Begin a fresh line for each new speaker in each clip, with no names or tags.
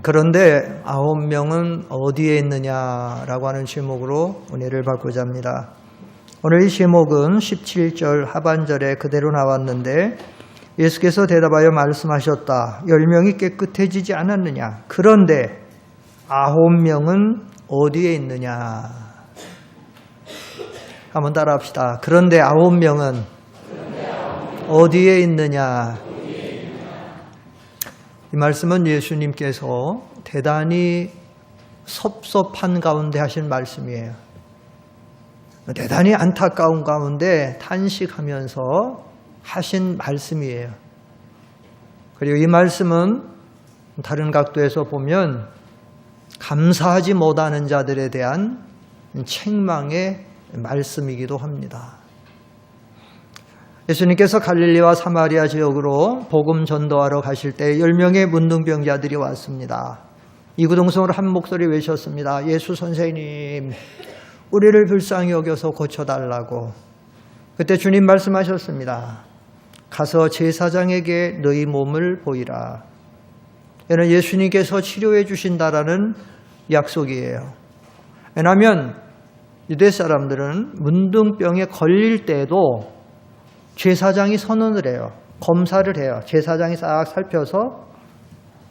그런데 9명은 어디에 있느냐라고 하는 제목으로 은혜를 받고자 합니다. 오늘 이 제목은 17절 하반절에 그대로 나왔는데 예수께서 대답하여 말씀하셨다. 10명이 깨끗해지지 않았느냐? 그런데 9명은 어디에 있느냐? 한번 따라합시다. 그런데 9명은 어디에 있느냐? 이 말씀은 예수님께서 대단히 섭섭한 가운데 하신 말씀이에요. 대단히 안타까운 가운데 탄식하면서 하신 말씀이에요. 그리고 이 말씀은 다른 각도에서 보면 감사하지 못하는 자들에 대한 책망의 말씀이기도 합니다. 예수님께서 갈릴리와 사마리아 지역으로 복음 전도하러 가실 때 10명의 문둥병자들이 왔습니다. 이구동성으로 한 목소리 외쳤습니다. 예수 선생님, 우리를 불쌍히 여겨서 고쳐달라고. 그때 주님 말씀하셨습니다. 가서 제사장에게 너희 몸을 보이라. 이는 예수님께서 치료해 주신다라는 약속이에요. 왜냐하면 유대 사람들은 문둥병에 걸릴 때에도 제사장이 선언을 해요. 검사를 해요. 제사장이 싹 살펴서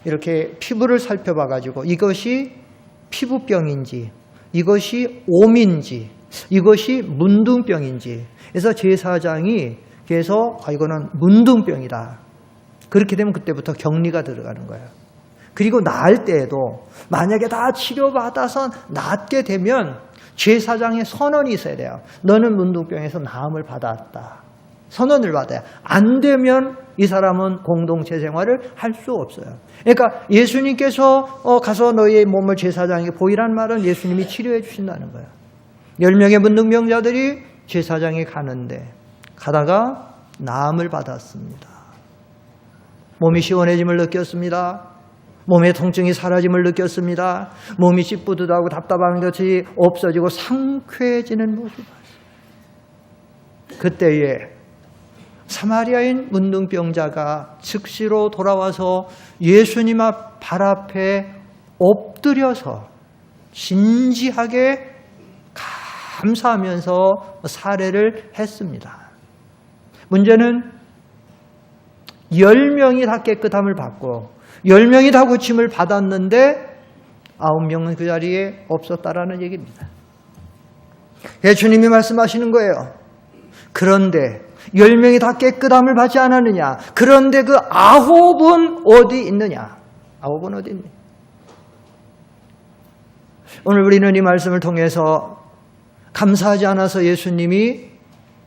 이렇게 피부를 살펴봐가지고 이것이 피부병인지 이것이 옴인지 이것이 문둥병인지 그래서 제사장이 그래서 이거는 문둥병이다. 그렇게 되면 그때부터 격리가 들어가는 거예요. 그리고 나을 때에도 만약에 다 치료받아서 낫게 되면 제사장의 선언이 있어야 돼요. 너는 문둥병에서 나음을 받았다. 선언을 받아야 안 되면 이 사람은 공동체 생활을 할 수 없어요. 그러니까 예수님께서 가서 너희의 몸을 제사장에게 보이란 말은 예수님이 치료해 주신다는 거예요. 10명의 문둥병자들이 제사장에 가는데 가다가 나음을 받았습니다. 몸이 시원해짐을 느꼈습니다. 몸의 통증이 사라짐을 느꼈습니다. 몸이 찌뿌듯하고 답답한 것이 없어지고 상쾌해지는 모습을 봤어요. 그때에 사마리아인 문둥병자가 즉시로 돌아와서 예수님 앞 발 앞에 엎드려서 진지하게 감사하면서 사례를 했습니다. 문제는 10명이 다 깨끗함을 받고 10명이 다 고침을 받았는데 9명은 그 자리에 없었다라는 얘기입니다. 예수님이 말씀하시는 거예요. 그런데 10명이 다 깨끗함을 받지 않았느냐? 그런데 그 9은 어디 있느냐? 9은 어디 있느냐? 오늘 우리는 이 말씀을 통해서 감사하지 않아서 예수님이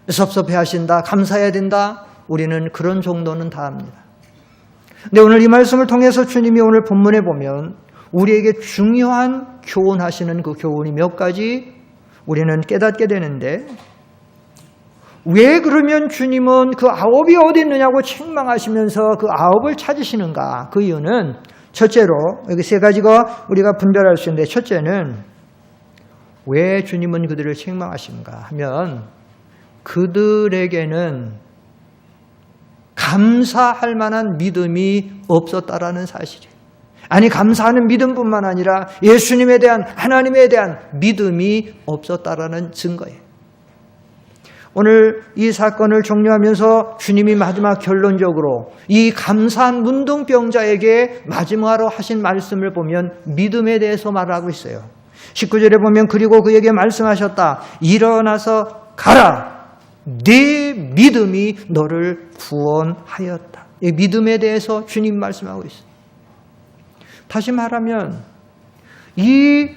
섭섭해 하신다, 감사해야 된다. 우리는 그런 정도는 다 합니다. 근데 오늘 이 말씀을 통해서 주님이 오늘 본문에 보면 우리에게 중요한 교훈하시는 그 교훈이 몇 가지 우리는 깨닫게 되는데 왜 그러면 주님은 그 9이 어디 있느냐고 책망하시면서 그 9을 찾으시는가? 그 이유는 첫째로 여기 세 가지가 우리가 분별할 수 있는데 첫째는 왜 주님은 그들을 책망하시는가 하면 그들에게는 감사할 만한 믿음이 없었다라는 사실이에요. 아니 감사하는 믿음뿐만 아니라 예수님에 대한 하나님에 대한 믿음이 없었다라는 증거예요. 오늘 이 사건을 종료하면서 주님이 마지막 결론적으로 이 감사한 문둥병자에게 마지막으로 하신 말씀을 보면 믿음에 대해서 말하고 있어요. 19절에 보면 그리고 그에게 말씀하셨다. 일어나서 가라. 네 믿음이 너를 구원하였다. 이 믿음에 대해서 주님 말씀하고 있어요. 다시 말하면 이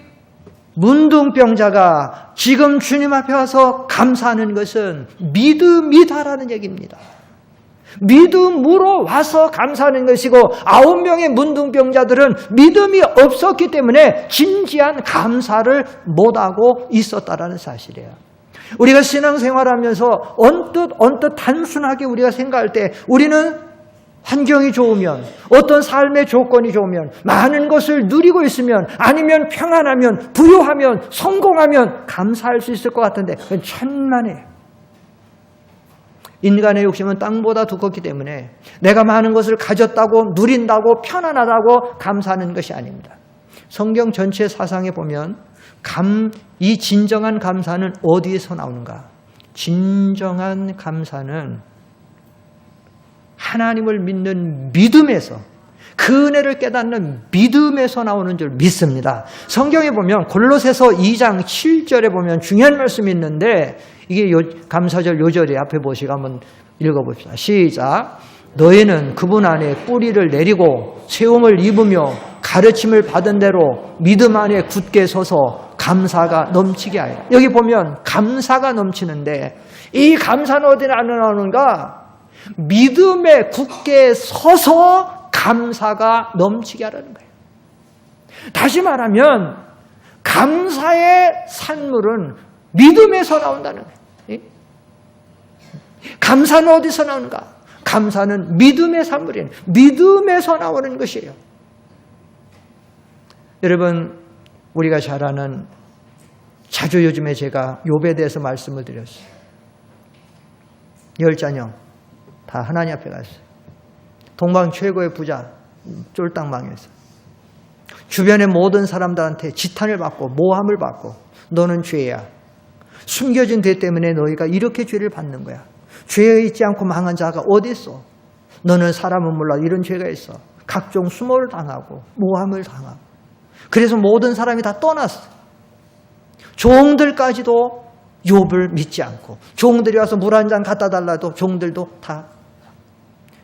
문둥병자가 지금 주님 앞에 와서 감사하는 것은 믿음이다라는 얘기입니다. 믿음으로 와서 감사하는 것이고 9명의 문둥병자들은 믿음이 없었기 때문에 진지한 감사를 못하고 있었다라는 사실이에요. 우리가 신앙생활하면서 언뜻 단순하게 우리가 생각할 때 우리는 환경이 좋으면 어떤 삶의 조건이 좋으면 많은 것을 누리고 있으면 아니면 평안하면 부유하면 성공하면 감사할 수 있을 것 같은데 그건 천만에요. 인간의 욕심은 땅보다 두껍기 때문에 내가 많은 것을 가졌다고 누린다고 편안하다고 감사하는 것이 아닙니다. 성경 전체 사상에 보면 이 진정한 감사는 어디에서 나오는가? 진정한 감사는 하나님을 믿는 믿음에서, 그 은혜를 깨닫는 믿음에서 나오는 줄 믿습니다. 성경에 보면 골로새서 2장 7절에 보면 중요한 말씀이 있는데, 이게 감사절 요절이 앞에 보시고 한번 읽어봅시다. 시작. 너희는 그분 안에 뿌리를 내리고 세움을 입으며 가르침을 받은 대로 믿음 안에 굳게 서서 감사가 넘치게 하여. 여기 보면 감사가 넘치는데, 이 감사는 어디 나오는가? 믿음에 굳게 서서 감사가 넘치게 하라는 거예요. 다시 말하면 감사의 산물은 믿음에서 나온다는 거예요. 감사는 어디서 나오는가? 감사는 믿음의 산물이에요. 믿음에서 나오는 것이에요. 여러분, 우리가 잘 아는, 자주 요즘에 제가 욥에 대해서 말씀을 드렸어요. 10자녀 다 하나님 앞에 갔어요. 동방 최고의 부자, 쫄딱 망했어요. 주변의 모든 사람들한테 지탄을 받고 모함을 받고, 너는 죄야. 숨겨진 죄 때문에 너희가 이렇게 죄를 받는 거야. 죄에 있지 않고 망한 자가 어디 있어? 너는 사람은 몰라 이런 죄가 있어. 각종 수모를 당하고 모함을 당하고. 그래서 모든 사람이 다 떠났어. 종들까지도 욥을 믿지 않고, 종들이 와서 물 한 잔 갖다 달라도 종들도 다,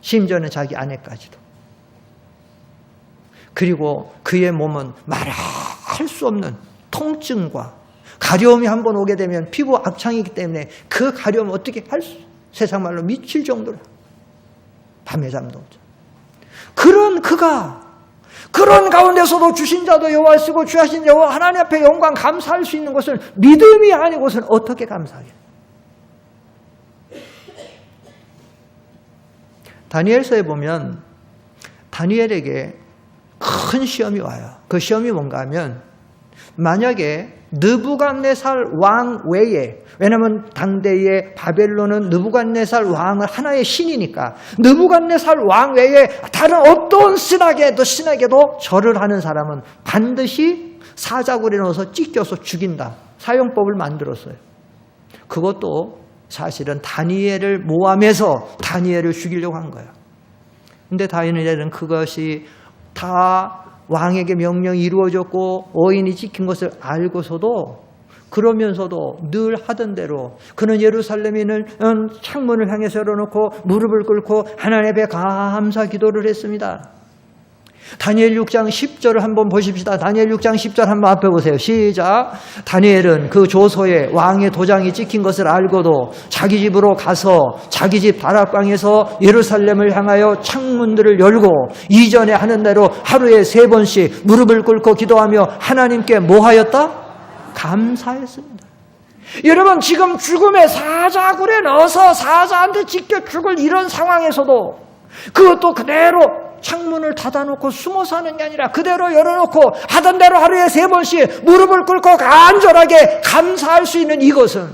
심지어는 자기 아내까지도. 그리고 그의 몸은 말할 수 없는 통증과 가려움이 한번 오게 되면 피부 악창이기 때문에 그 가려움 어떻게 할 수, 세상 말로 미칠 정도로 밤에 잠도 오죠. 그런 그가, 그런 가운데서도 주신 자도 여호와 쓰고 주하신 여호와 하나님 앞에 영광 감사할 수 있는 것은 믿음이 아니고선 어떻게 감사하겠어요? 다니엘서에 보면 다니엘에게 큰 시험이 와요. 그 시험이 뭔가 하면, 만약에 느부갓네살 왕 외에, 왜냐하면 당대의 바벨론은 느부갓네살 왕은 하나의 신이니까 느부갓네살 왕 외에 다른 어떤 신에게도 절을 하는 사람은 반드시 사자굴에 넣어서 찢겨서 죽인다. 사형법을 만들었어요. 그것도 사실은 다니엘을 모함해서 다니엘을 죽이려고 한 거예요. 근데 다니엘은 그것이 다 왕에게 명령이 이루어졌고 어인이 지킨 것을 알고서도, 그러면서도 늘 하던 대로 그는 예루살렘에 있는 창문을 향해서 열어놓고 무릎을 꿇고 하나님 앞에 감사 기도를 했습니다. 다니엘 6장 10절을 한번 보십시다. 다니엘 6장 10절 한번 앞에 보세요. 시작. 다니엘은 그 조서에 왕의 도장이 찍힌 것을 알고도 자기 집으로 가서 자기 집 다락방에서 예루살렘을 향하여 창문들을 열고 이전에 하는 대로 하루에 3번씩 무릎을 꿇고 기도하며 하나님께 뭐 하였다? 감사했습니다. 여러분, 지금 죽음의 사자굴에 넣어서 사자한테 찢겨 죽을 이런 상황에서도 그것도 그대로 창문을 닫아놓고 숨어서 하는 게 아니라 그대로 열어놓고 하던 대로 하루에 3번씩 무릎을 꿇고 간절하게 감사할 수 있는 이것은,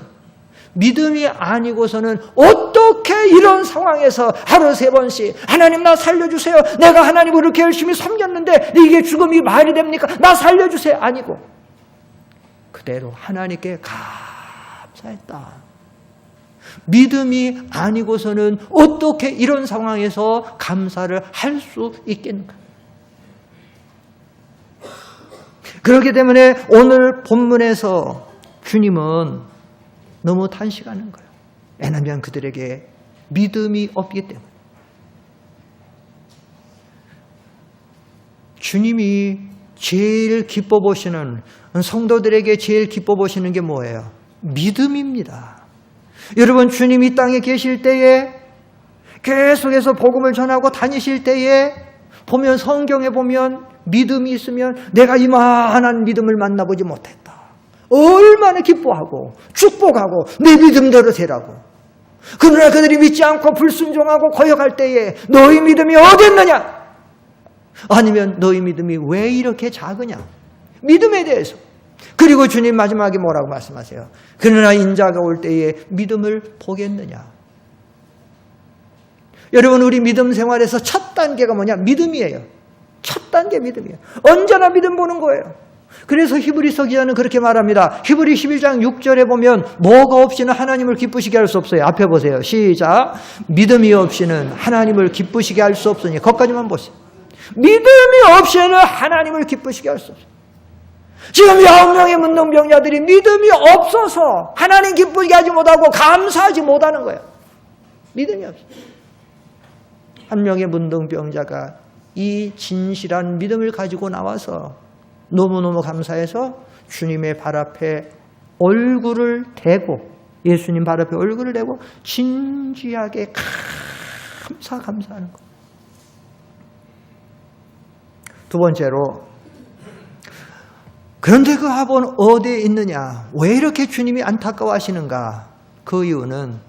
믿음이 아니고서는 어떻게 이런 상황에서 하루 3번씩 하나님 나 살려주세요, 내가 하나님을 이렇게 열심히 섬겼는데 이게 죽음이 말이 됩니까, 나 살려주세요, 아니고 그대로 하나님께 감사했다. 믿음이 아니고서는 어떻게 이런 상황에서 감사를 할 수 있겠는가? 그렇기 때문에 오늘 본문에서 주님은 너무 탄식하는 거예요. 왜냐하면 그들에게 믿음이 없기 때문에. 주님이 제일 기뻐 보시는, 성도들에게 제일 기뻐 보시는 게 뭐예요? 믿음입니다. 여러분, 주님이 이 땅에 계실 때에, 계속해서 복음을 전하고 다니실 때에 보면, 성경에 보면 믿음이 있으면 내가 이만한 믿음을 만나보지 못했다, 얼마나 기뻐하고 축복하고 내 믿음대로 되라고. 그러나 그들이 믿지 않고 불순종하고 거역할 때에 너희 믿음이 어딨느냐? 아니면 너희 믿음이 왜 이렇게 작으냐? 믿음에 대해서. 그리고 주님 마지막에 뭐라고 말씀하세요? 그러나 인자가 올 때에 믿음을 보겠느냐? 여러분, 우리 믿음 생활에서 첫 단계가 뭐냐? 믿음이에요. 첫 단계 믿음이에요. 언제나 믿음 보는 거예요. 그래서 히브리서 기자는 그렇게 말합니다. 히브리 11장 6절에 보면 뭐가 없이는 하나님을 기쁘시게 할 수 없어요. 앞에 보세요. 시작. 믿음이 없이는 하나님을 기쁘시게 할 수 없으니. 거기까지만 보세요. 믿음이 없이는 하나님을 기쁘시게 할 수 없어요. 지금 9명의 문둥병자들이 믿음이 없어서 하나님 기쁘게 하지 못하고 감사하지 못하는 거예요. 믿음이 없어요. 한 명의 문둥병자가 이 진실한 믿음을 가지고 나와서 너무너무 감사해서 주님의 발 앞에 얼굴을 대고, 예수님 발 앞에 얼굴을 대고 진지하게 감사하는 거예요. 두 번째로, 그런데 그 아버는 어디에 있느냐? 왜 이렇게 주님이 안타까워하시는가? 그 이유는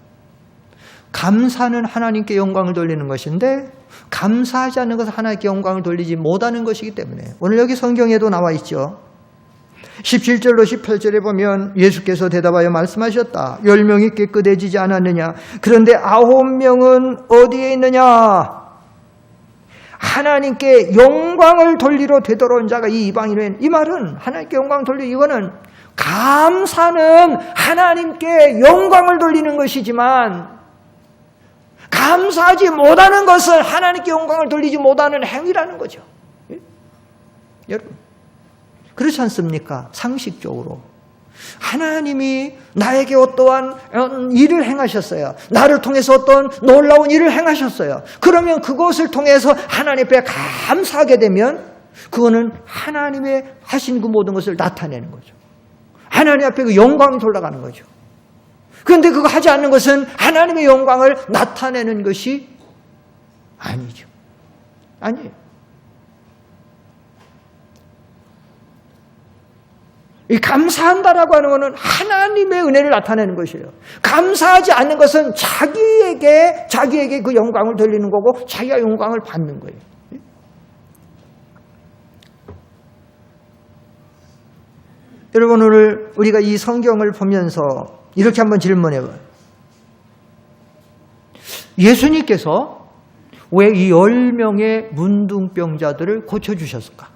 감사는 하나님께 영광을 돌리는 것인데 감사하지 않는 것은 하나님께 영광을 돌리지 못하는 것이기 때문에, 오늘 여기 성경에도 나와 있죠. 17절로 18절에 보면 예수께서 대답하여 말씀하셨다. 10명이 깨끗해지지 않았느냐? 그런데 9명은 어디에 있느냐? 하나님께 영광을 돌리러 되돌아온 자가 이 이방인은, 이 말은 하나님께 영광을 돌리고, 이거는 감사는 하나님께 영광을 돌리는 것이지만 감사하지 못하는 것은 하나님께 영광을 돌리지 못하는 행위라는 거죠. 예? 여러분, 그렇지 않습니까? 상식적으로 하나님이 나에게 어떠한 일을 행하셨어요. 나를 통해서 어떤 놀라운 일을 행하셨어요. 그러면 그것을 통해서 하나님 앞에 감사하게 되면 그거는 하나님의 하신 그 모든 것을 나타내는 거죠. 하나님 앞에 그 영광이 돌아가는 거죠. 그런데 그거 하지 않는 것은 하나님의 영광을 나타내는 것이 아니죠. 아니에요. 이 감사한다라고 하는 것은 하나님의 은혜를 나타내는 것이에요. 감사하지 않는 것은 자기에게 그 영광을 돌리는 거고 자기가 영광을 받는 거예요. 여러분, 오늘 우리가 이 성경을 보면서 이렇게 한번 질문해봐요. 예수님께서 왜 이 10명의 문둥병자들을 고쳐주셨을까?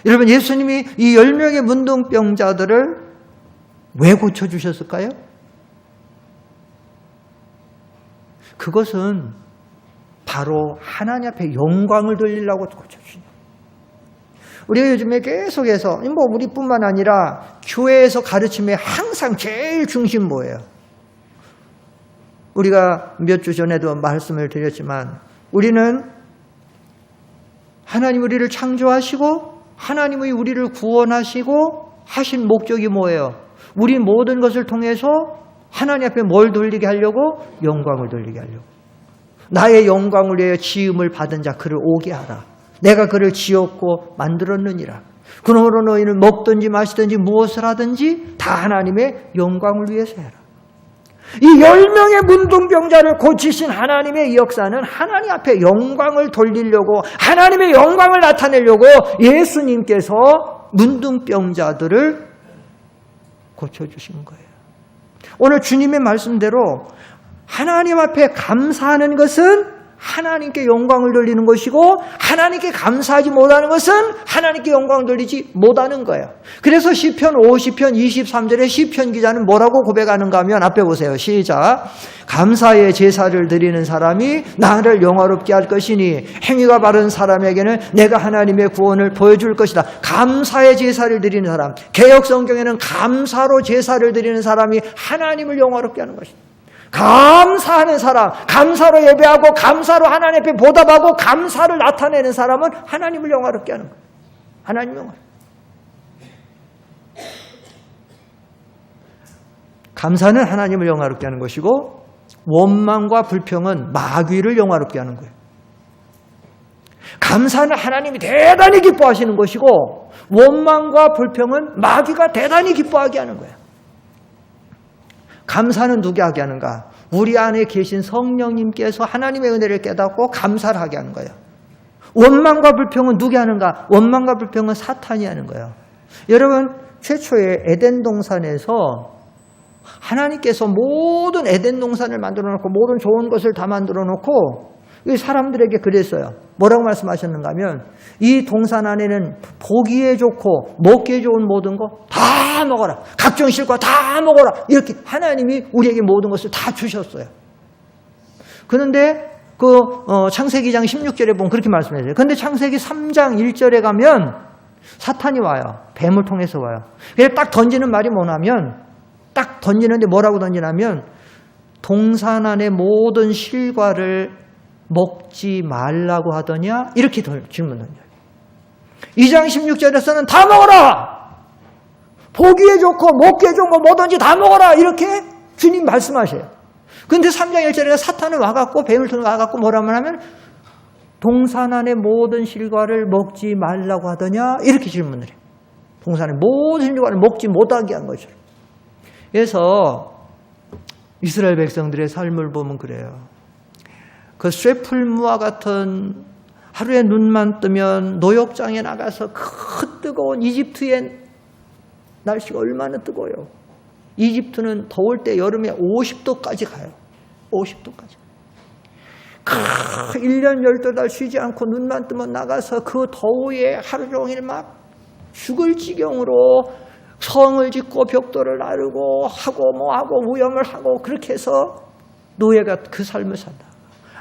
여러분, 예수님이 이 10명의 문둥병자들을 왜 고쳐주셨을까요? 그것은 바로 하나님 앞에 영광을 돌리려고 고쳐주신. 우리가 요즘에 계속해서, 우리뿐만 아니라 교회에서 가르침에 항상 제일 중심 뭐예요? 우리가 몇 주 전에도 말씀을 드렸지만, 우리는 하나님 우리를 창조하시고 하나님이 우리를 구원하시고 하신 목적이 뭐예요? 우리 모든 것을 통해서 하나님 앞에 뭘 돌리게 하려고? 영광을 돌리게 하려고. 나의 영광을 위하여 지음을 받은 자 그를 오게 하라. 내가 그를 지었고 만들었느니라. 그러므로 너희는 먹든지 마시든지 무엇을 하든지 다 하나님의 영광을 위해서 해라. 이 10명의 문둥병자를 고치신 하나님의 역사는 하나님 앞에 영광을 돌리려고, 하나님의 영광을 나타내려고 예수님께서 문둥병자들을 고쳐주신 거예요. 오늘 주님의 말씀대로 하나님 앞에 감사하는 것은 하나님께 영광을 돌리는 것이고, 하나님께 감사하지 못하는 것은 하나님께 영광을 돌리지 못하는 거예요. 그래서 시편 50편 23절에 시편 기자는 뭐라고 고백하는가 하면, 앞에 보세요. 시작. 감사의 제사를 드리는 사람이 나를 영화롭게 할 것이니 행위가 바른 사람에게는 내가 하나님의 구원을 보여줄 것이다. 감사의 제사를 드리는 사람, 개역 성경에는 감사로 제사를 드리는 사람이 하나님을 영화롭게 하는 것이다. 감사하는 사람, 감사로 예배하고 감사로 하나님 앞에 보답하고 감사를 나타내는 사람은 하나님을 영화롭게 하는 거예요. 하나님 영화. 감사는 하나님을 영화롭게 하는 것이고, 원망과 불평은 마귀를 영화롭게 하는 거예요. 감사는 하나님이 대단히 기뻐하시는 것이고, 원망과 불평은 마귀가 대단히 기뻐하게 하는 거예요. 감사는 누게 하게 하는가? 우리 안에 계신 성령님께서 하나님의 은혜를 깨닫고 감사를 하게 하는 거예요. 원망과 불평은 누게 하는가? 원망과 불평은 사탄이 하는 거예요. 여러분, 최초의 에덴 동산에서 하나님께서 모든 에덴 동산을 만들어 놓고 모든 좋은 것을 다 만들어 놓고 사람들에게 그랬어요. 뭐라고 말씀하셨는가 하면 이 동산 안에는 보기에 좋고 먹기에 좋은 모든 거 다 먹어라. 각종 실과 다 먹어라. 이렇게 하나님이 우리에게 모든 것을 다 주셨어요. 그런데 창세기 2장 16절에 보면 그렇게 말씀해요. 그런데 창세기 3장 1절에 가면 사탄이 와요. 뱀을 통해서 와요. 그래서 딱 던지는 말이 뭐냐면 딱 던지는데 뭐라고 던지냐면 동산 안의 모든 실과를 먹지 말라고 하더냐? 이렇게 질문 던져요. 2장 16절에서는 다 먹어라! 보기에 좋고 먹기에 좋은 거 뭐든지 다 먹어라! 이렇게 주님 말씀하셔요. 근데 3장 1절에 사탄은 와갖고 뱀을 통해 와갖고 뭐라고 하면 동산 안의 모든 실과를 먹지 말라고 하더냐? 이렇게 질문을 해요. 동산의 모든 실과를 먹지 못하게 한 거죠. 그래서 이스라엘 백성들의 삶을 보면 그래요. 그 쇠풀무와 같은 하루에 눈만 뜨면 노역장에 나가서 그 뜨거운 이집트의 날씨가 얼마나 뜨거워요. 이집트는 더울 때 여름에 50도까지 가요. 50도까지. 1년 12달 쉬지 않고 눈만 뜨면 나가서 그 더위에 하루 종일 막 죽을 지경으로 성을 짓고 벽돌을 나르고 하고 뭐하고 무염을 하고 그렇게 해서 노예가 그 삶을 산다.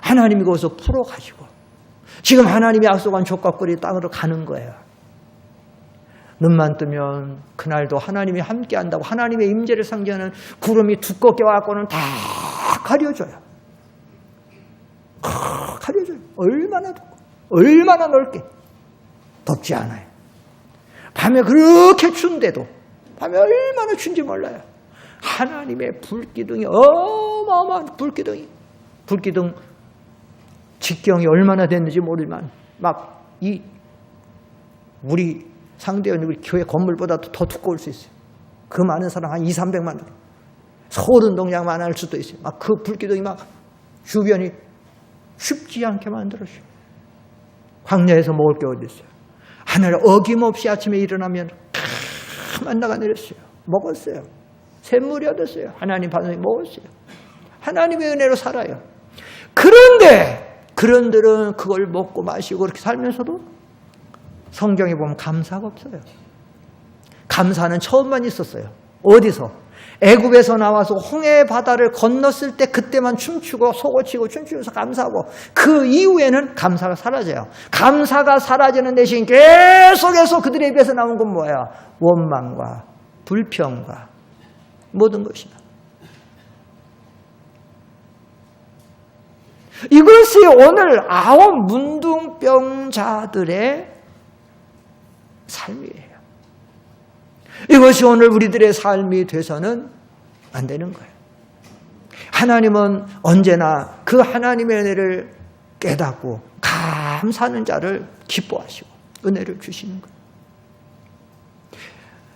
하나님이 거기서 풀어가지고 지금 하나님이 약속한 족각거리 땅으로 가는 거예요. 눈만 뜨면 그날도 하나님이 함께한다고 하나님의 임재를 상징하는 구름이 두껍게 와갖고는 다 가려져요. 가려져요. 얼마나 두껍고 얼마나 넓게. 덥지 않아요. 밤에 그렇게 추운데도 밤에 얼마나 춘지 몰라요. 하나님의 불기둥이 어마어마한 불기둥이 불기둥 직경이 얼마나 됐는지 모르지만 막 우리 상대원 우리 교회 건물보다도 더 두꺼울 수 있어요. 그 많은 사람 한 200~300만 명. 서울운동장만 할 수도 있어요. 막 그 불기둥이 막 주변이 춥지 않게 만들어줘요. 광야에서 먹을 게 어디 있어요. 하늘에 어김없이 아침에 일어나면 만나가 내렸어요. 먹었어요. 샘물이 얻었어요. 하나님 반응이 먹었어요. 하나님의 은혜로 살아요. 그런데 그런들은 그걸 먹고 마시고 그렇게 살면서도 성경에 보면 감사가 없어요. 감사는 처음만 있었어요. 어디서? 애굽에서 나와서 홍해 바다를 건넜을 때 그때만 춤추고 속어치고 춤추면서 감사하고 그 이후에는 감사가 사라져요. 감사가 사라지는 대신 계속해서 그들의 입에서 나온 건 뭐야? 원망과 불평과 모든 것이다. 이것이 오늘 9 문둥병자들의 삶이에요. 이것이 오늘 우리들의 삶이 돼서는 안 되는 거예요. 하나님은 언제나 그 하나님의 은혜를 깨닫고 감사하는 자를 기뻐하시고 은혜를 주시는 거예요.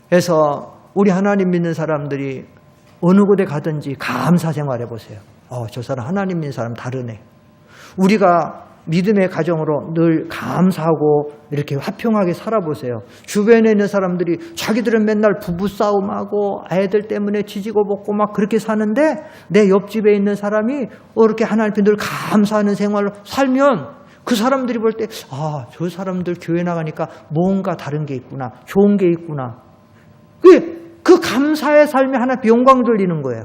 그래서 우리 하나님 믿는 사람들이 어느 곳에 가든지 감사 생활해 보세요. 저 사람 하나님 믿는 사람 다르네. 우리가 믿음의 가정으로 늘 감사하고 이렇게 화평하게 살아보세요. 주변에 있는 사람들이 자기들은 맨날 부부싸움하고 애들 때문에 지지고 볶고 막 그렇게 사는데 내 옆집에 있는 사람이 이렇게 하나님 앞에 늘 감사하는 생활을 살면 그 사람들이 볼 때 저 사람들 교회 나가니까 뭔가 다른 게 있구나. 좋은 게 있구나. 그 감사의 삶에 하나님 영광 돌리는 거예요.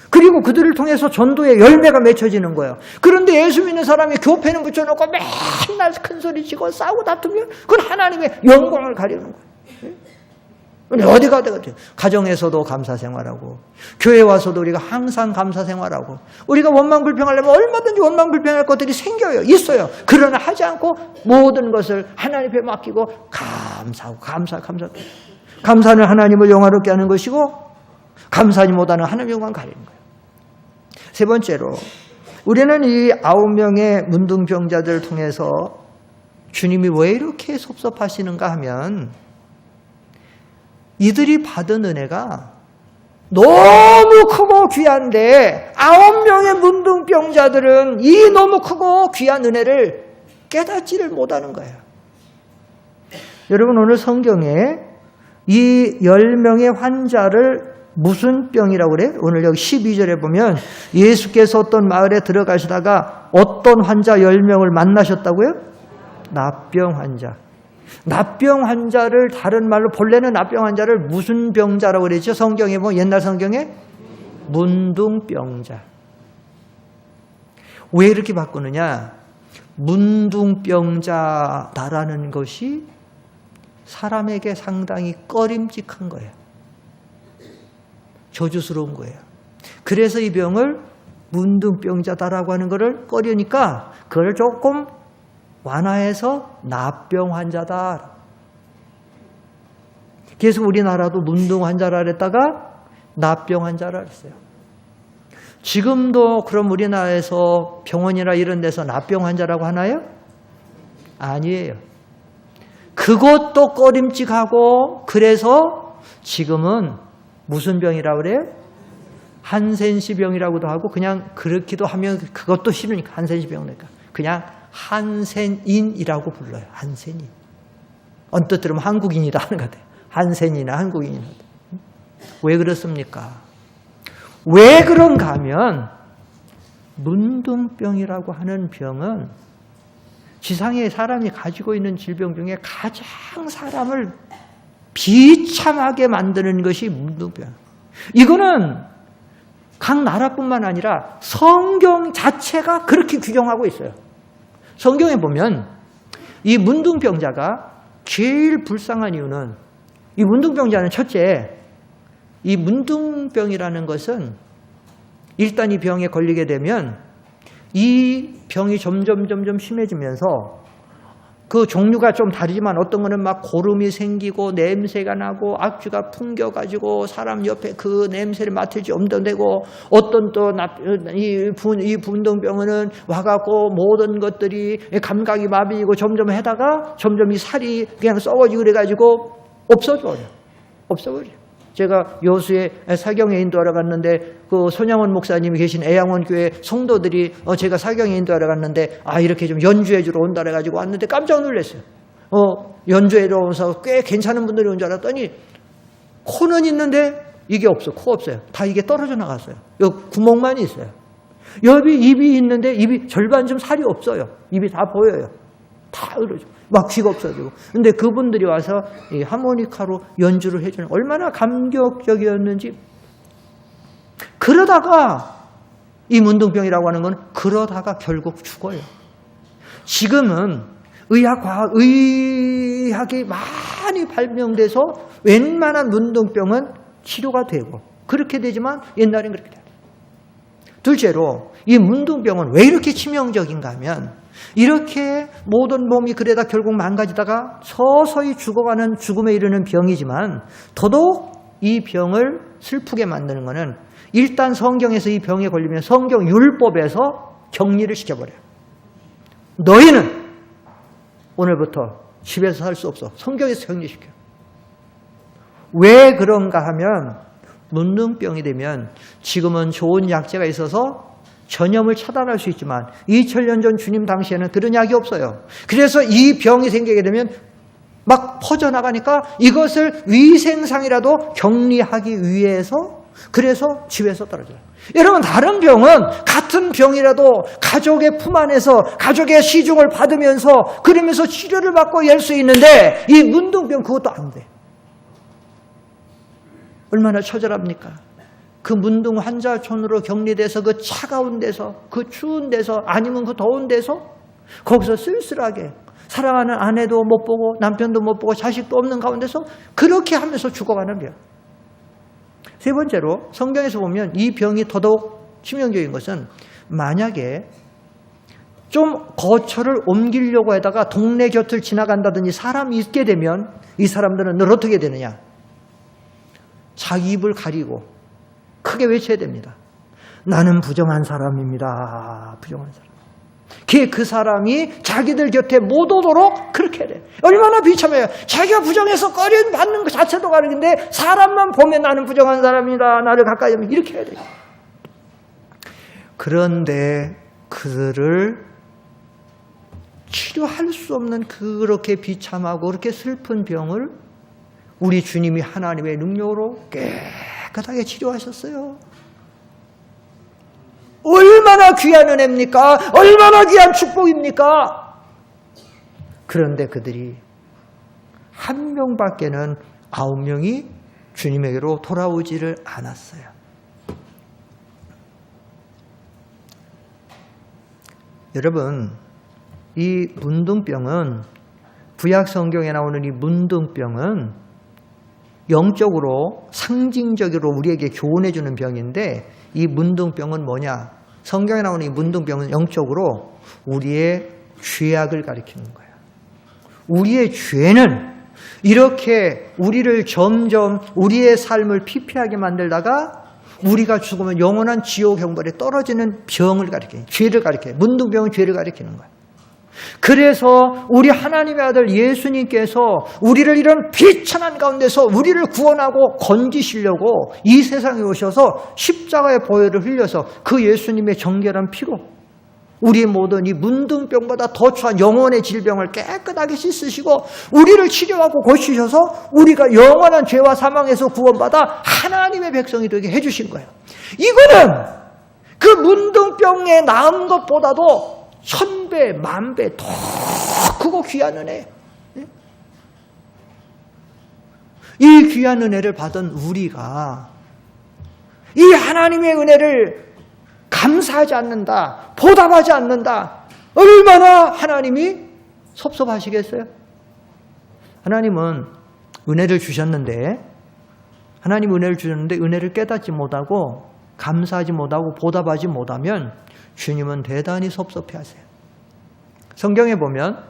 그리고 그들을 통해서 전도의 열매가 맺혀지는 거예요. 그런데 예수 믿는 사람이 교패는 붙여놓고 맨날 큰 소리 치고 싸우고 다투면 그건 하나님의 영광을 가리는 거예요. 어디 가도 가정에서도 감사 생활하고 교회 와서도 우리가 항상 감사 생활하고 우리가 원망불평하려면 얼마든지 원망불평할 것들이 생겨요. 있어요. 그러나 하지 않고 모든 것을 하나님 앞에 맡기고 감사하고 감사는 하나님을 영화롭게 하는 것이고 감사하지 못하는 하나님의 영광을 가리는 거예요. 세 번째로 우리는 이 9명의 문둥병자들을 통해서 주님이 왜 이렇게 섭섭하시는가 하면 이들이 받은 은혜가 너무 크고 귀한데 9명의 문둥병자들은 이 너무 크고 귀한 은혜를 깨닫지를 못하는 거예요. 여러분 오늘 성경에 이 10명의 환자를 무슨 병이라고 그래? 오늘 여기 12절에 보면 예수께서 어떤 마을에 들어가시다가 어떤 환자 10명을 만나셨다고요? 납병 환자. 납병 환자를 다른 말로 본래는 납병 환자를 무슨 병자라고 그랬죠? 성경에 보면 옛날 성경에 문둥병자. 왜 이렇게 바꾸느냐? 문둥병자다라는 것이 사람에게 상당히 꺼림칙한 거예요. 저주스러운 거예요. 그래서 이 병을 문둥병자다라고 하는 것을 꺼려니까 그걸 조금 완화해서 납병 환자다. 그래서 우리나라도 문둥 환자라 그랬다가 납병 환자라 그랬어요. 지금도 그럼 우리나라에서 병원이나 이런 데서 납병 환자라고 하나요? 아니에요. 그것도 꺼림칙하고 그래서 지금은 무슨 병이라고 그래요? 한센시 병이라고도 하고 그냥 그렇기도 하면 그것도 싫으니까 한센시 병이니까 그냥 한센인이라고 불러요. 한센인. 언뜻 들으면 한국인이다 하는 것 같아요. 한센이나 한국인이나. 왜 그렇습니까? 왜 그런가 하면 문둥병이라고 하는 병은 지상에 사람이 가지고 있는 질병 중에 가장 사람을 비참하게 만드는 것이 문둥병. 이거는 각 나라뿐만 아니라 성경 자체가 그렇게 규정하고 있어요. 성경에 보면 이 문둥병자가 제일 불쌍한 이유는 이 문둥병자는 첫째, 이 문둥병이라는 것은 일단 이 병에 걸리게 되면 이 병이 점점 심해지면서 그 종류가 좀 다르지만 어떤 거는 막 고름이 생기고 냄새가 나고 악취가 풍겨가지고 사람 옆에 그 냄새를 맡을지 엄두내고 어떤 또 이 문둥병은 와갖고 모든 것들이 감각이 마비이고 점점 하다가 점점 이 살이 그냥 썩어지고 그래가지고 없어버려. 제가 여수에 사경에 인도하러 갔는데 그 손양원 목사님이 계신 애양원 교회 성도들이 제가 사경에 인도하러 갔는데 이렇게 좀 연주해 주러 온다 그래가지고 왔는데 깜짝 놀랐어요. 연주해러 오면서 꽤 괜찮은 분들이 온 줄 알았더니 코는 있는데 이게 없어. 코 없어요. 다 이게 떨어져 나갔어요. 여기 구멍만 있어요. 여기 입이 있는데 입이 절반쯤 살이 없어요. 입이 다 보여요. 다 그러죠. 막 귀가 없어지고. 근데 그분들이 와서 이 하모니카로 연주를 해주는 얼마나 감격적이었는지. 그러다가 이 문둥병이라고 하는 건 그러다가 결국 죽어요. 지금은 의학이 많이 발명돼서 웬만한 문둥병은 치료가 되고 그렇게 되지만 옛날엔 그렇게 돼요. 둘째로 이 문둥병은 왜 이렇게 치명적인가 하면 이렇게 모든 몸이 그래다 결국 망가지다가 서서히 죽어가는 죽음에 이르는 병이지만 더더욱 이 병을 슬프게 만드는 것은 일단 성경에서 이 병에 걸리면 성경 율법에서 격리를 시켜버려요. 너희는 오늘부터 집에서 살 수 없어. 성경에서 격리시켜요. 왜 그런가 하면 문둥병이 되면 지금은 좋은 약제가 있어서 전염을 차단할 수 있지만 2000년 전 주님 당시에는 그런 약이 없어요. 그래서 이 병이 생기게 되면 막 퍼져나가니까 이것을 위생상이라도 격리하기 위해서 그래서 집에서 떨어져요. 여러분 다른 병은 같은 병이라도 가족의 품 안에서 가족의 시중을 받으면서 그러면서 치료를 받고 열 수 있는데 이 문둥병 그것도 안 돼. 얼마나 처절합니까? 그 문둥 환자촌으로 격리돼서 그 차가운 데서 그 추운 데서 아니면 그 더운 데서 거기서 쓸쓸하게 사랑하는 아내도 못 보고 남편도 못 보고 자식도 없는 가운데서 그렇게 하면서 죽어가는 병. 세 번째로 성경에서 보면 이 병이 더더욱 치명적인 것은 만약에 좀 거처를 옮기려고 하다가 동네 곁을 지나간다든지 사람이 있게 되면 이 사람들은 늘 어떻게 되느냐? 자기 입을 가리고 크게 외쳐야 됩니다. 나는 부정한 사람입니다. 부정한 사람. 그 사람이 자기들 곁에 못 오도록 그렇게 해야 돼요. 얼마나 비참해요. 자기가 부정해서 꺼려받는 것 자체도 가르는데 사람만 보면 나는 부정한 사람이다. 나를 가까이 하면 이렇게 해야 돼요. 그런데 그들을 치료할 수 없는 그렇게 비참하고 그렇게 슬픈 병을 우리 주님이 하나님의 능력으로 깨끗하게 치료하셨어요. 얼마나 귀한 은혜입니까? 얼마나 귀한 축복입니까? 그런데 그들이 한 명밖에는 9명이 주님에게로 돌아오지를 않았어요. 여러분, 이 문둥병은, 구약 성경에 나오는 이 문둥병은 영적으로 상징적으로 우리에게 교훈해주는 병인데, 이 문둥병은 뭐냐? 성경에 나오는 이 문둥병은 영적으로 우리의 죄악을 가리키는 거예요. 우리의 죄는 이렇게 우리를 점점 우리의 삶을 피폐하게 만들다가 우리가 죽으면 영원한 지옥 형벌에 떨어지는 병을 가리켜요. 죄를 가리켜요. 문둥병은 죄를 가리키는 거예요. 그래서 우리 하나님의 아들 예수님께서 우리를 이런 비천한 가운데서 우리를 구원하고 건지시려고 이 세상에 오셔서 십자가의 보혈을 흘려서 그 예수님의 정결한 피로 우리의 모든 이 문둥병보다 더 추한 영혼의 질병을 깨끗하게 씻으시고 우리를 치료하고 고치셔서 우리가 영원한 죄와 사망에서 구원받아 하나님의 백성이 되게 해주신 거예요. 이거는 그 문둥병에 나은 것보다도 1000배, 10,000배 더 크고 귀한 은혜. 이 귀한 은혜를 받은 우리가 이 하나님의 은혜를 감사하지 않는다, 보답하지 않는다, 얼마나 하나님이 섭섭하시겠어요? 하나님은 은혜를 주셨는데, 하나님 은혜를 주셨는데 은혜를 깨닫지 못하고 감사하지 못하고 보답하지 못하면 주님은 대단히 섭섭해하세요. 성경에 보면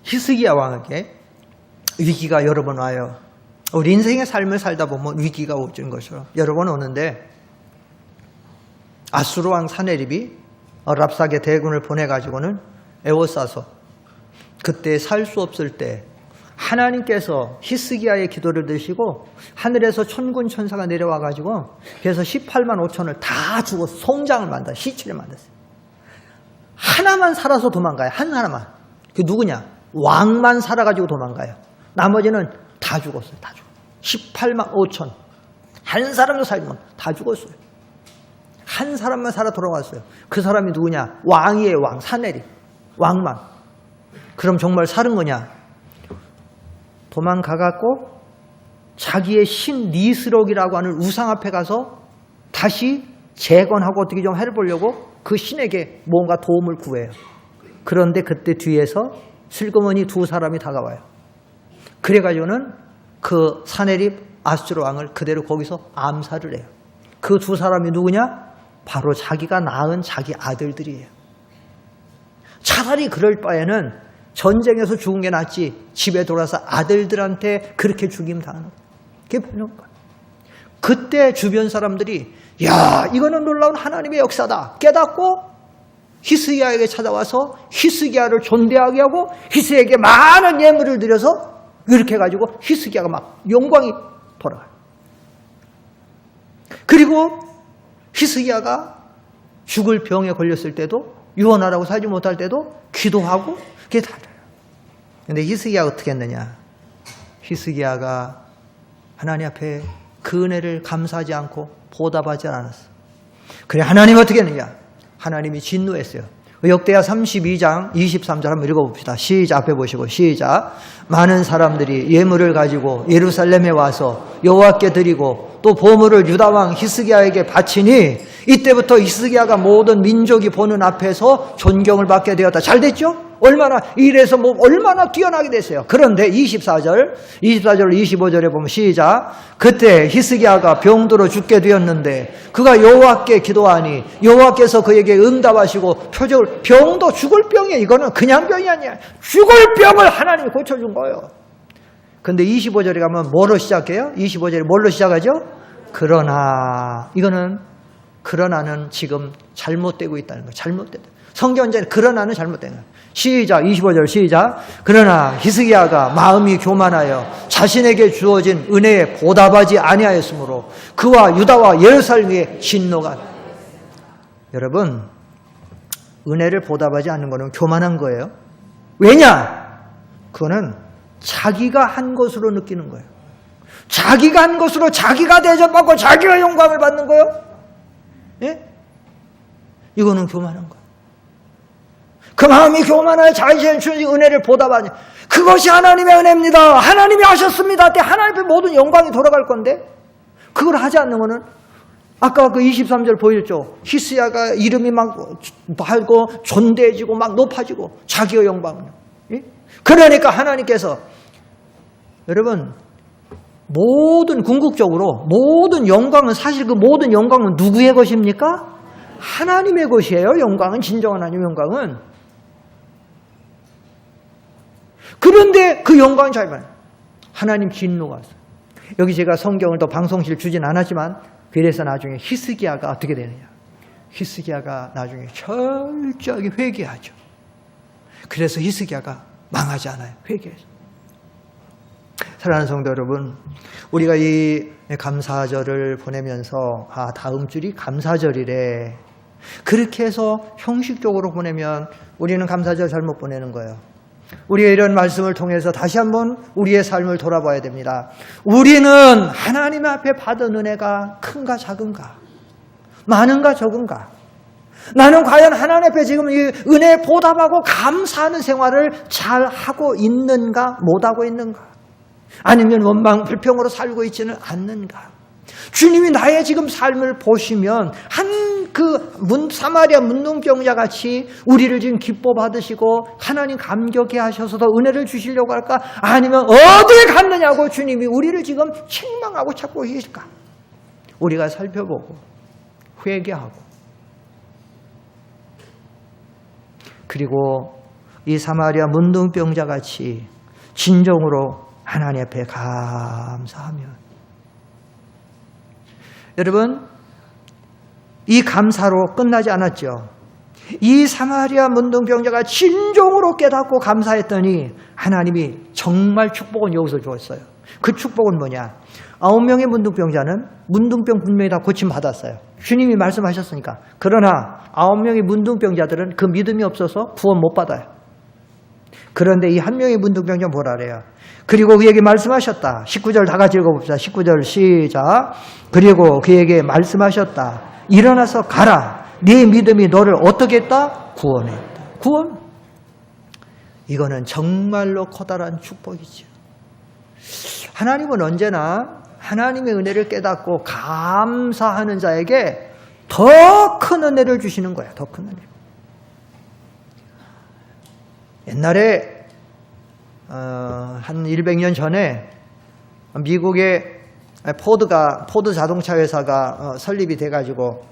히스기야 왕에게 위기가 여러 번 와요. 우리 인생의 삶을 살다 보면 위기가 오는 것처럼 여러 번 오는데, 아수르 왕 사네립이 랍삭에 대군을 보내가지고는 에워싸서 그때 살 수 없을 때 하나님께서 히스기야의 기도를 들으시고 하늘에서 천군 천사가 내려와가지고 그래서 18만 5천을 다 죽어서 송장을 만들어 시체를 만들었어요. 하나만 살아서 도망가요. 한 하나만. 그 누구냐? 왕만 살아가지고 도망가요. 나머지는 다 죽었어요. 다 죽었어요. 18만 5천. 한 사람도 살면 다 죽었어요. 한 사람만 살아 돌아왔어요. 그 사람이 누구냐? 왕이에요. 왕. 사네립. 왕만. 그럼 정말 살은 거냐? 도망가갖고 자기의 신 니스록이라고 하는 우상 앞에 가서 다시 재건하고 어떻게 좀 해보려고 그 신에게 뭔가 도움을 구해요. 그런데 그때 뒤에서 슬그머니 두 사람이 다가와요. 그래가지고는 그 사네립 아수르 왕을 그대로 거기서 암살을 해요. 그 두 사람이 누구냐? 바로 자기가 낳은 자기 아들들이에요. 차라리 그럴 바에는 전쟁에서 죽은 게 낫지 집에 돌아서 아들들한테 그렇게 죽임 당하는 거예요. 그게 보는 거예요. 그때 주변 사람들이 야, 이거는 놀라운 하나님의 역사다 깨닫고 히스기야에게 찾아와서 히스기야를 존대하게 하고 히스기야에게 많은 예물을 드려서 이렇게 해가지고 히스기야가 막 영광이 돌아가요. 그리고 히스기야가 죽을 병에 걸렸을 때도 유언하라고 살지 못할 때도 기도하고 그게 달라요. 그런데 히스기야가 어떻게 했느냐? 히스기야가 하나님 앞에 그 은혜를 감사하지 않고 보답하지 않았어. 그래 하나님 어떻게 했느냐? 하나님이 진노했어요. 역대하 32장 23절 한번 읽어봅시다. 시작. 앞에 보시고 시작. 많은 사람들이 예물을 가지고 예루살렘에 와서 여호와께 드리고 또 보물을 유다왕 히스기야에게 바치니 이때부터 히스기야가 모든 민족이 보는 앞에서 존경을 받게 되었다. 잘 됐죠? 얼마나 이래서 뭐 얼마나 뛰어나게 됐어요. 그런데 24절 25절에 보면 시작. 그때 히스기야가 병들어 죽게 되었는데 그가 여호와께 기도하니 여호와께서 그에게 응답하시고 표적을 병도 죽을 병이에요. 이거는 그냥 병이 아니야. 죽을 병을 하나님이 고쳐준 거예요. 근데 25절에 가면 뭐로 시작해요? 25절에 뭘로 시작하죠? 그러나 이거는 그러나는 지금 잘못되고 있다는 거예요. 잘못됐다. 성경은 그러나는 잘못된 거예요. 시작. 25절 시작. 그러나 히스기야가 마음이 교만하여 자신에게 주어진 은혜에 보답하지 아니하였으므로 그와 유다와 예루살렘의 진노가. 여러분, 은혜를 보답하지 않는 것은 교만한 거예요. 왜냐? 그거는 자기가 한 것으로 느끼는 거예요. 자기가 한 것으로 자기가 대접받고 자기가 영광을 받는 거예요. 예? 이거는 교만한 거예요. 그 마음이 교만하여 자신의 주신 은혜를 보답하니 그것이 하나님의 은혜입니다. 하나님이 하셨습니다. 때 하나님의 모든 영광이 돌아갈 건데 그걸 하지 않는 거는 아까 그 23절 보였죠. 히스야가 이름이 막 밝고 존대해지고 막 높아지고 자기의 영광은요. 예? 그러니까 하나님께서 여러분 모든 궁극적으로 모든 영광은 사실 그 모든 영광은 누구의 것입니까? 하나님의 것이에요. 영광은 진정한 하나님의 영광은. 그런데 그 영광이 잘만 하나님 진노가 왔어요. 여기 제가 성경을 더 방송실 주진 않았지만 그래서 나중에 히스기야가 어떻게 되느냐. 히스기야가 나중에 철저하게 회개하죠. 그래서 히스기야가 망하지 않아요. 회개해서. 사랑하는 성도 여러분, 우리가 이 감사절을 보내면서 다음 줄이 감사절이래. 그렇게 해서 형식적으로 보내면 우리는 감사절 잘못 보내는 거예요. 우리가 이런 말씀을 통해서 다시 한번 우리의 삶을 돌아봐야 됩니다. 우리는 하나님 앞에 받은 은혜가 큰가 작은가? 많은가 적은가? 나는 과연 하나님 앞에 지금 이 은혜 보답하고 감사하는 생활을 잘 하고 있는가? 못하고 있는가? 아니면 원망 불평으로 살고 있지는 않는가? 주님이 나의 지금 삶을 보시면 사마리아 문둥병자 같이 우리를 지금 기뻐 받으시고 하나님 감격해 하셔서도 은혜를 주시려고 할까? 아니면 어디에 갔느냐고 주님이 우리를 지금 책망하고 찾고 계실까? 우리가 살펴보고 회개하고 그리고 이 사마리아 문둥병자 같이 진정으로 하나님 앞에 감사하면 여러분 이 감사로 끝나지 않았죠. 이 사마리아 문둥병자가 진정으로 깨닫고 감사했더니 하나님이 정말 축복은 여기서 주었어요. 그 축복은 뭐냐? 9명의 문둥병자는 문둥병 분명히 다 고침받았어요. 주님이 말씀하셨으니까. 그러나 9명의 문둥병자들은 그 믿음이 없어서 구원 못 받아요. 그런데 이 한 명의 문둥병자는 뭐라 그래요? 그리고 그에게 말씀하셨다. 19절 다 같이 읽어봅시다. 19절 시작. 그리고 그에게 말씀하셨다. 일어나서 가라. 네 믿음이 너를 어떻게 했다? 구원했다. 구원. 이거는 정말로 커다란 축복이죠. 하나님은 언제나 하나님의 은혜를 깨닫고 감사하는 자에게 더 큰 은혜를 주시는 거야. 더 큰 은혜. 옛날에 한 100년 전에 미국의 포드 자동차 회사가 설립이 돼가지고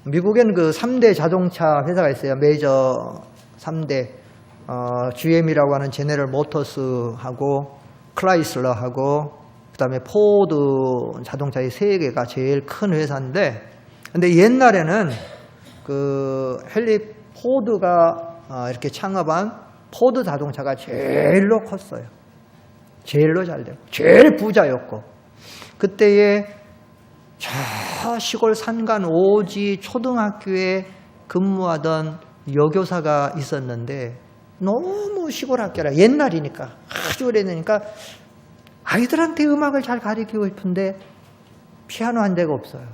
미국엔 그 3대 자동차 회사가 있어요. 메이저 3대 GM이라고 하는 제네럴 모터스하고 클라이슬러하고 그다음에 포드 자동차의 3개가 제일 큰 회사인데 근데 옛날에는 그 헨리 포드가 이렇게 창업한 포드 자동차가 제일로 컸어요. 제일로 잘 되고 제일 부자였고 그때에 저 시골 산간 오지 초등학교에 근무하던 여교사가 있었는데 너무 시골 학교라 옛날이니까 아주 오래되니까 아이들한테 음악을 잘 가르치고 싶은데 피아노 한 대가 없어요.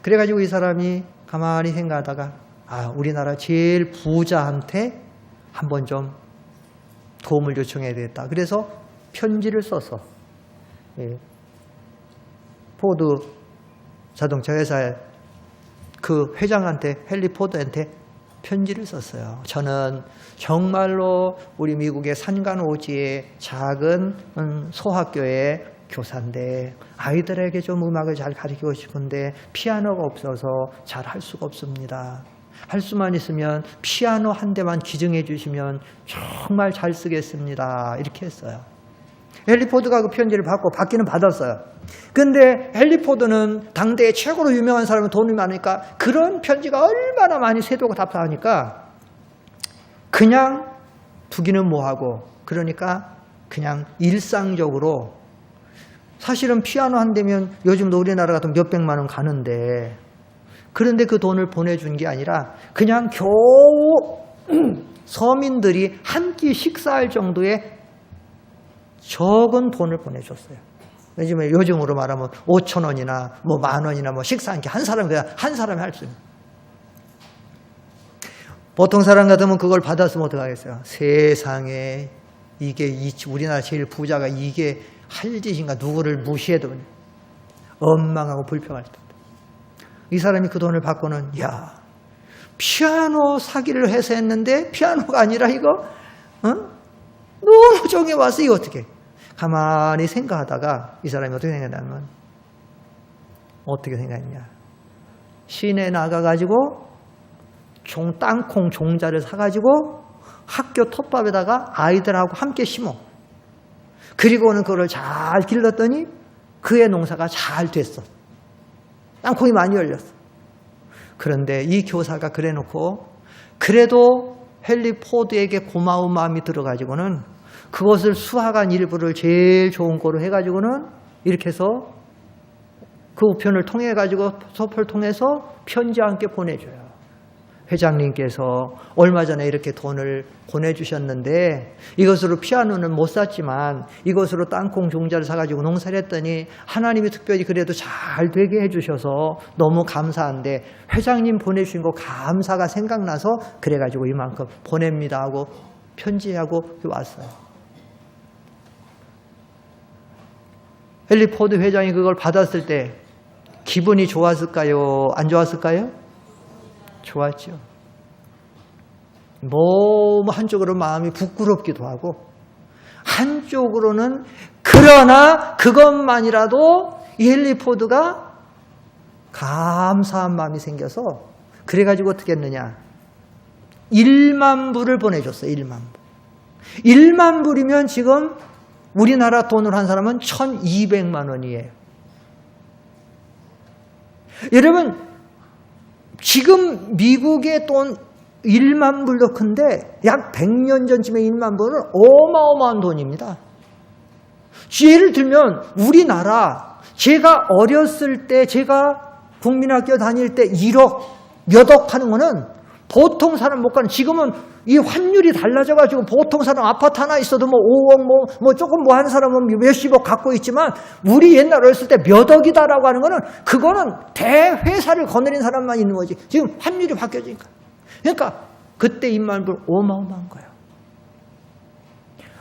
그래가지고 이 사람이 가만히 생각하다가 우리나라 제일 부자한테 한번 좀 도움을 요청해야 되겠다. 그래서 편지를 써서 포드 자동차 회사의 그 회장한테 헨리 포드한테 편지를 썼어요. 저는 정말로 우리 미국의 산간오지의 작은 소학교의 교사인데 아이들에게 좀 음악을 잘 가르치고 싶은데 피아노가 없어서 잘 할 수가 없습니다. 할 수만 있으면 피아노 한 대만 기증해 주시면 정말 잘 쓰겠습니다. 이렇게 했어요. 헨리 포드가 그 편지를 받기는 받았어요. 근데 헨리 포드는 당대에 최고로 유명한 사람은 돈이 많으니까 그런 편지가 얼마나 많이 쇄도가 답답하니까 그냥 두기는 뭐하고 그러니까 그냥 일상적으로 사실은 피아노 한 대면 요즘도 우리나라 같은 몇백만 원 가는데 그런데 그 돈을 보내준 게 아니라 그냥 겨우 서민들이 한 끼 식사할 정도의 적은 돈을 보내줬어요. 요즘으로 말하면 5,000원이나 뭐 10,000원이나 뭐 식사 한 끼 한 사람이 할 수 있는. 보통 사람 같으면 그걸 받았으면 어떡하겠어요? 세상에 이게 우리나라 제일 부자가 이게 할 짓인가, 누구를 무시해도 원망하고 불평할 텐데. 이 사람이 그 돈을 받고는 야, 피아노 사기를 해서 했는데 피아노가 아니라 이거 너무 종에 와서 이거 어떻게. 가만히 생각하다가 이 사람이 어떻게 생각했냐면, 어떻게 생각했냐, 시내 나가가지고 땅콩 종자를 사가지고 학교 텃밭에다가 아이들하고 함께 심어. 그리고는 그걸 잘 길렀더니 그의 농사가 잘 됐어. 땅콩이 많이 열렸어. 그런데 이 교사가 그래놓고 그래도 헨리 포드에게 고마운 마음이 들어가지고는 그것을 수확한 일부를 제일 좋은 거로 해가지고는 이렇게 해서 그 우편을 통해가지고 서표를 통해서 편지와 함께 보내줘요. 회장님께서 얼마 전에 이렇게 돈을 보내주셨는데 이것으로 피아노는 못 샀지만 이것으로 땅콩 종자를 사가지고 농사를 했더니 하나님이 특별히 그래도 잘 되게 해주셔서 너무 감사한데 회장님 보내주신 거 감사가 생각나서 그래가지고 이만큼 보냅니다 하고 편지하고 왔어요. 헨리 포드 회장이 그걸 받았을 때 기분이 좋았을까요? 안 좋았을까요? 좋았죠. 너무 한쪽으로 마음이 부끄럽기도 하고 한쪽으로는 그러나 그것만이라도 헨리 포드가 감사한 마음이 생겨서 그래가지고 어떻게 했느냐, 1만 불을 보내줬어요. 1만 불. 1만 불이면 지금 우리나라 돈으로 한 사람은 1,200만 원이에요. 여러분, 지금 미국의 돈 1만 불도 큰데 약 100년 전쯤에 1만 불은 어마어마한 돈입니다. 예를 들면 우리나라, 제가 어렸을 때, 제가 국민학교 다닐 때 1억, 몇 억 하는 거는 보통 사람 못 가는, 지금은 이 환율이 달라져가지고 보통 사람 아파트 하나 있어도 뭐 5억, 뭐 조금 뭐 하는 사람은 몇십억 갖고 있지만 우리 옛날 어렸을 때 몇 억이다라고 하는 거는 그거는 대회사를 거느린 사람만 있는 거지. 지금 환율이 바뀌어지니까. 그러니까 그때 1만 불 어마어마한 거예요.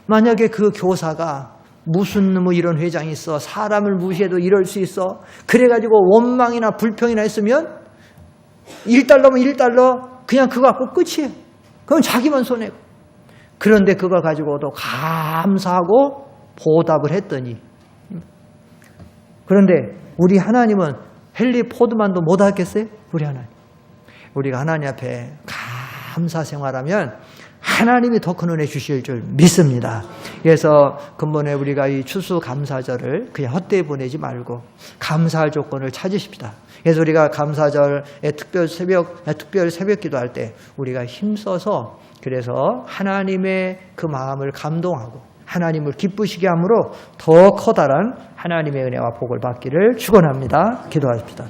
만약에 그 교사가 무슨 뭐 이런 회장이 있어, 사람을 무시해도 이럴 수 있어, 그래가지고 원망이나 불평이나 했으면 1달러면 1달러 그냥 그거 갖고 끝이에요. 그럼 자기만 손해고. 그런데 그걸 가지고도 감사하고 보답을 했더니, 그런데 우리 하나님은 헨리 포드만도 못하겠어요? 우리 하나님. 우리가 하나님 앞에 감사 생활하면 하나님이 더 큰 은혜 주실 줄 믿습니다. 그래서 근본에 우리가 이 추수감사절을 그냥 헛되이 보내지 말고 감사할 조건을 찾으십시다. 그래서 우리가 감사절에 특별 새벽 기도할 때 우리가 힘써서, 그래서 하나님의 그 마음을 감동하고 하나님을 기쁘시게 함으로 더 커다란 하나님의 은혜와 복을 받기를 축원합니다. 기도하십시다.